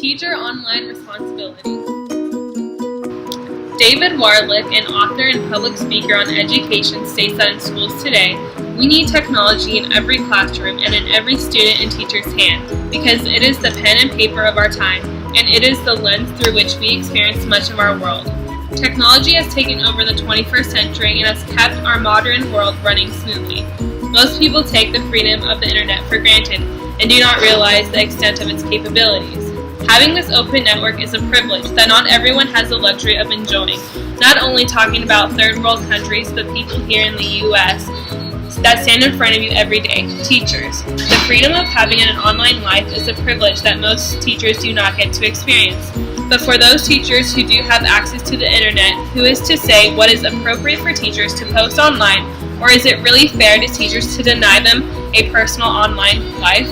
Teacher Online Responsibility. David Warlick, an author and public speaker on education, states that in schools today, we need technology in every classroom and in every student and teacher's hand because it is the pen and paper of our time, and it is the lens through which we experience much of our world. Technology has taken over the 21st century and has kept our modern world running smoothly. Most people take the freedom of the internet for granted and do not realize the extent of its capabilities. Having this open network is a privilege that not everyone has the luxury of enjoying. Not only talking about third world countries, but people here in the U.S. that stand in front of you every day, teachers. The freedom of having an online life is a privilege that most teachers do not get to experience. But for those teachers who do have access to the internet, who is to say what is appropriate for teachers to post online, or is it really fair to teachers to deny them a personal online life?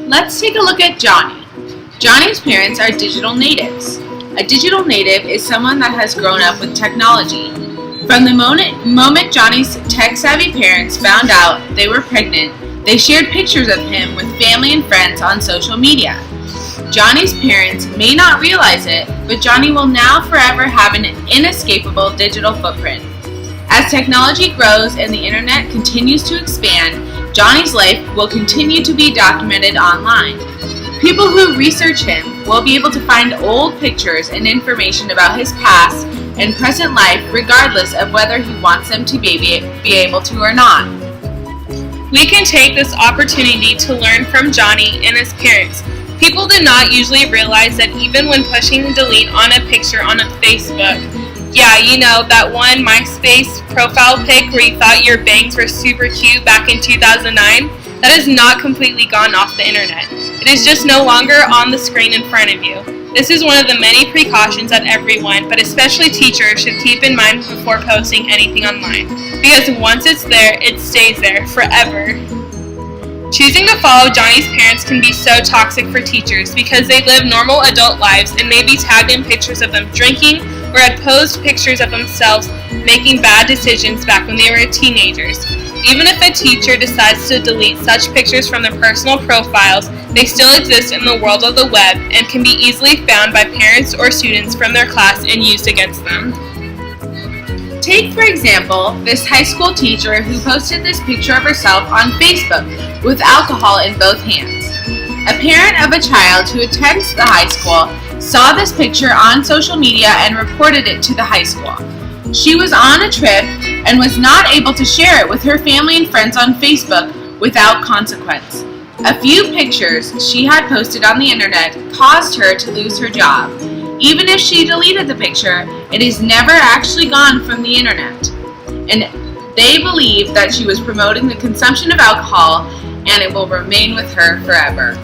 Let's take a look at Johnny. Johnny's parents are digital natives. A digital native is someone that has grown up with technology. From the moment Johnny's tech-savvy parents found out they were pregnant, they shared pictures of him with family and friends on social media. Johnny's parents may not realize it, but Johnny will now forever have an inescapable digital footprint. As technology grows and the internet continues to expand, Johnny's life will continue to be documented online. People who research him will be able to find old pictures and information about his past and present life regardless of whether he wants them to be able to or not. We can take this opportunity to learn from Johnny and his parents. People do not usually realize that even when pushing delete on a picture on a Facebook, yeah, you know, that one MySpace profile pic where you thought your bangs were super cute back in 2009, that is not completely gone off the internet. It is just no longer on the screen in front of you. This is one of the many precautions that everyone, but especially teachers, should keep in mind before posting anything online. Because once it's there, it stays there forever. Choosing to follow Johnny's parents can be so toxic for teachers because they live normal adult lives and may be tagged in pictures of them drinking or had posed pictures of themselves making bad decisions back when they were teenagers. Even if a teacher decides to delete such pictures from their personal profiles, they still exist in the world of the web and can be easily found by parents or students from their class and used against them. Take, for example, this high school teacher who posted this picture of herself on Facebook with alcohol in both hands. A parent of a child who attends the high school saw this picture on social media and reported it to the high school. She was on a trip and was not able to share it with her family and friends on Facebook without consequence. A few pictures she had posted on the internet caused her to lose her job. Even if she deleted the picture, it is never actually gone from the internet. And they believe that she was promoting the consumption of alcohol, and it will remain with her forever.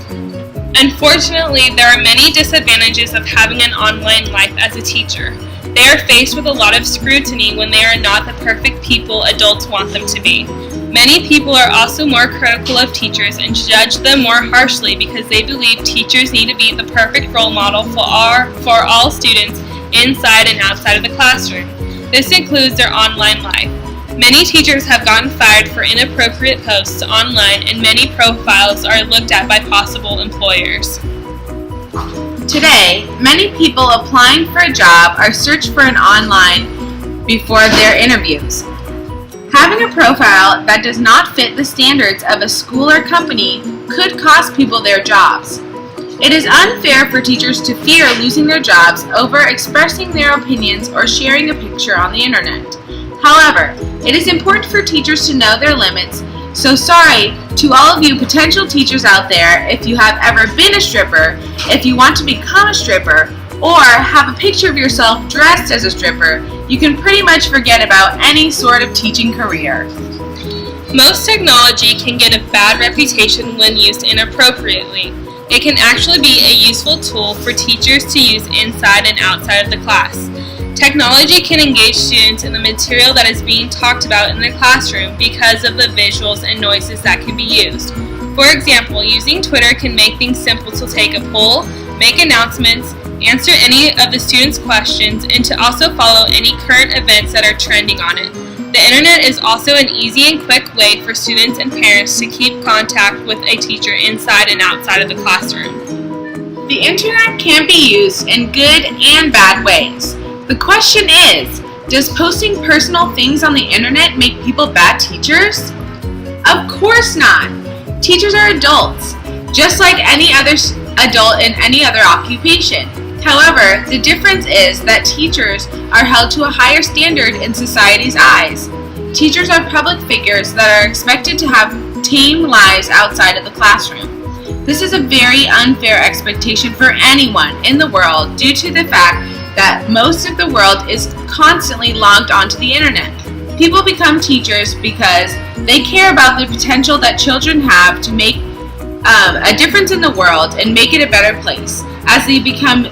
Unfortunately, there are many disadvantages of having an online life as a teacher. They are faced with a lot of scrutiny when they are not the perfect people adults want them to be. Many people are also more critical of teachers and judge them more harshly because they believe teachers need to be the perfect role model for all students inside and outside of the classroom. This includes their online life. Many teachers have gotten fired for inappropriate posts online, and many profiles are looked at by possible employers. Today, many people applying for a job are searched for an online before their interviews. Having a profile that does not fit the standards of a school or company could cost people their jobs. It is unfair for teachers to fear losing their jobs over expressing their opinions or sharing a picture on the internet. However, it is important for teachers to know their limits, so sorry to all of you potential teachers out there if you have ever been a stripper, if you want to become a stripper, or have a picture of yourself dressed as a stripper, you can pretty much forget about any sort of teaching career. Most technology can get a bad reputation when used inappropriately. It can actually be a useful tool for teachers to use inside and outside of the class. Technology can engage students in the material that is being talked about in the classroom because of the visuals and noises that can be used. For example, using Twitter can make things simple to take a poll, make announcements, answer any of the students' questions, and to also follow any current events that are trending on it. The internet is also an easy and quick way for students and parents to keep contact with a teacher inside and outside of the classroom. The internet can be used in good and bad ways. The question is, does posting personal things on the internet make people bad teachers? Of course not. Teachers are adults, just like any other adult in any other occupation. However, the difference is that teachers are held to a higher standard in society's eyes. Teachers are public figures that are expected to have tame lives outside of the classroom. This is a very unfair expectation for anyone in the world due to the fact that most of the world is constantly logged onto the internet. People become teachers because they care about the potential that children have to make a difference in the world and make it a better place as they become the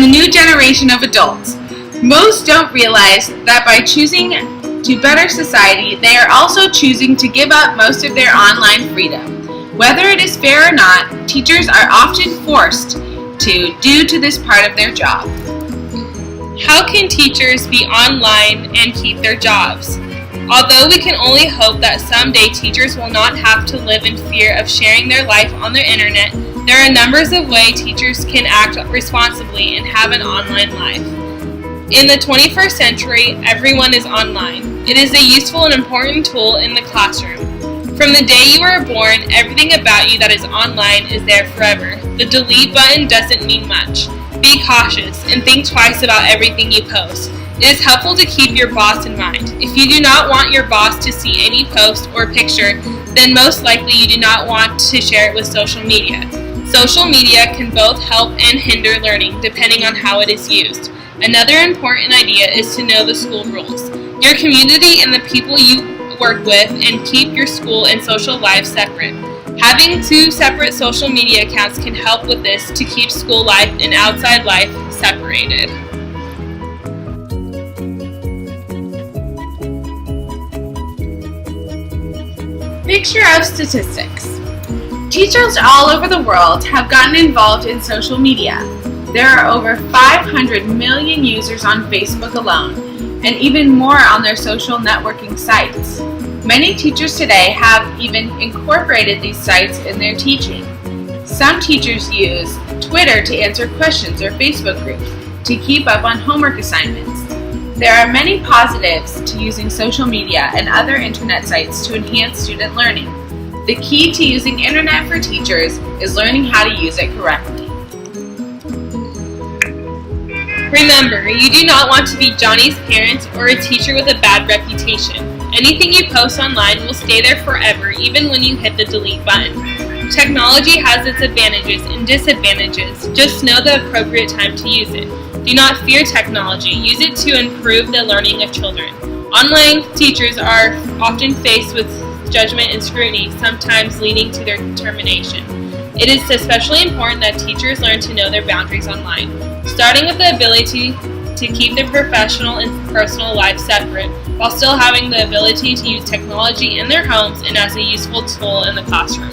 new generation of adults. Most don't realize that by choosing to better society, they are also choosing to give up most of their online freedom. Whether it is fair or not, teachers are often forced to due to this part of their job. How can teachers be online and keep their jobs? Although we can only hope that someday teachers will not have to live in fear of sharing their life on the internet, there are numbers of ways teachers can act responsibly and have an online life. In the 21st century, everyone is online. It is a useful and important tool in the classroom. From the day you were born, everything about you that is online is there forever. The delete button doesn't mean much. Be cautious and think twice about everything you post. It is helpful to keep your boss in mind. If you do not want your boss to see any post or picture, then most likely you do not want to share it with social media. Social media can both help and hinder learning depending on how it is used. Another important idea is to know the school rules, your community and the people you work with, and keep your school and social life separate. Having 2 separate social media accounts can help with this to keep school life and outside life separated. Picture of statistics. Teachers all over the world have gotten involved in social media. There are over 500 million users on Facebook alone, and even more on their social networking sites. Many teachers today have even incorporated these sites in their teaching. Some teachers use Twitter to answer questions or Facebook groups to keep up on homework assignments. There are many positives to using social media and other internet sites to enhance student learning. The key to using internet for teachers is learning how to use it correctly. Remember, you do not want to be Johnny's parent or a teacher with a bad reputation. Anything you post online will stay there forever, even when you hit the delete button. Technology has its advantages and disadvantages. Just know the appropriate time to use it. Do not fear technology. Use it to improve the learning of children. Online teachers are often faced with judgment and scrutiny, sometimes leading to their termination. It is especially important that teachers learn to know their boundaries online, starting with the ability to keep their professional and personal lives separate, while still having the ability to use technology in their homes and as a useful tool in the classroom.